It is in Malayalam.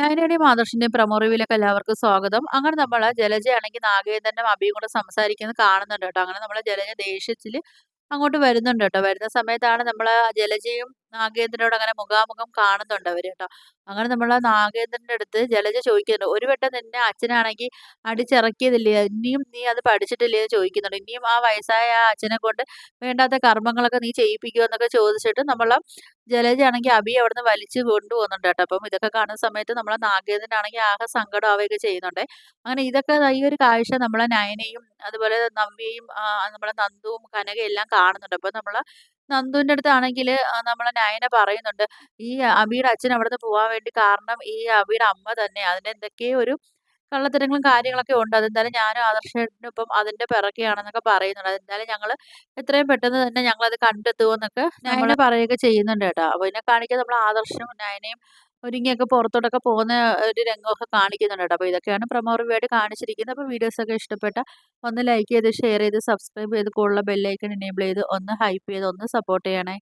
ഞാനയുടെയും ആദർശിന്റെയും പ്രൊമോ റിവ്യൂലേക്ക് എല്ലാവർക്കും സ്വാഗതം. അങ്ങനെ നമ്മള് ജലജയാണെങ്കി നാഗേന്ദ്രനും അഭിയും കൂടെ സംസാരിക്കുന്നത് കാണുന്നുണ്ട് കേട്ടോ. അങ്ങനെ നമ്മള് ജലജ ദേഷ്യത്തില് അങ്ങോട്ട് വരുന്നുണ്ട് കേട്ടോ. വരുന്ന സമയത്താണ് നമ്മള് ജലജയും നാഗേന്ദ്രനോട് അങ്ങനെ മുഖാമുഖം കാണുന്നുണ്ട് അവര് കേട്ടോ. അങ്ങനെ നമ്മള് നാഗേന്ദ്രന്റെ അടുത്ത് ജലജ ചോദിക്കുന്നുണ്ട്. "ഒരു വട്ടം നിന്നെ അച്ഛനാണെങ്കി അടിച്ചിറക്കിയതല്ലേ? ഇനിയും നീ അത് പഠിച്ചിട്ടില്ലേ?" എന്ന് ചോദിക്കുന്നുണ്ട്. "ഇനിയും ആ വയസ്സായ ആ അച്ഛനെ കൊണ്ട് വേണ്ടാത്ത കർമ്മങ്ങളൊക്കെ നീ ചെയ്യിപ്പിക്കുവോ?" എന്നൊക്കെ ചോദിച്ചിട്ട് നമ്മള് ജലജയാണെങ്കി അഭിയെ അവിടുന്ന് വലിച്ച് കൊണ്ടുപോകുന്നുണ്ട് കേട്ടോ. അപ്പം ഇതൊക്കെ കാണുന്ന സമയത്ത് നമ്മളെ നാഗേന്ദ്രനാണെങ്കി ആകെ സങ്കടമാവുകയൊക്കെ ചെയ്യുന്നുണ്ടേ. അങ്ങനെ ഇതൊക്കെ ഈ ഒരു കാഴ്ച നമ്മളെ നയനയും അതുപോലെ നവ്യയും നമ്മളെ നന്ദുവും കനകയും എല്ലാം കാണുന്നുണ്ട്. അപ്പൊ നമ്മള് നന്ദുവിന്റെ അടുത്താണെങ്കില് നമ്മളെ നയന പറയുന്നുണ്ട്, "ഈ അഭിയുടെ അച്ഛൻ അവിടുന്ന് പോവാൻ വേണ്ടി കാരണം ഈ അഭിയുടെ അമ്മ തന്നെയാ. അതിന് എന്തൊക്കെയോ ഒരു കള്ളത്തരങ്ങളും കാര്യങ്ങളൊക്കെ ഉണ്ട്. അതെന്തായാലും ഞാനും ആദർശേട്ടനൊപ്പം അതിന്റെ പിറകെയാണെന്നൊക്കെ പറയുന്നുണ്ട്. അതെന്തായാലും ഞങ്ങള് എത്രയും പെട്ടെന്ന് തന്നെ ഞങ്ങളത് കണ്ടെത്തുമെന്നൊക്കെ നയന പറയുകയൊക്കെ ചെയ്യുന്നുണ്ട് കേട്ടോ. അപ്പൊ ഇതിനെ കാണിക്കാൻ നമ്മൾ ആദർശും നയനയും ഒരുങ്ങിയൊക്കെ പുറത്തോട്ടൊക്കെ പോകുന്ന ഒരു രംഗമൊക്കെ കാണിക്കുന്നുണ്ട് കേട്ടോ. അപ്പൊ ഇതൊക്കെയാണ് പ്രൊമോ റിവ്യൂ ആയിട്ട് കാണിച്ചിരിക്കുന്നത്. അപ്പൊ വീഡിയോസൊക്കെ ഇഷ്ടപ്പെട്ട ഒന്ന് ലൈക്ക് ചെയ്ത് ഷെയർ ചെയ്ത് സബ്സ്ക്രൈബ് ചെയ്ത് കൂടുതലുള്ള ബെല്ലൈക്കൺ എനേബിൾ ചെയ്ത് ഒന്ന് ഹൈപ്പ് ചെയ്ത് ഒന്ന് സപ്പോർട്ട് ചെയ്യണേ.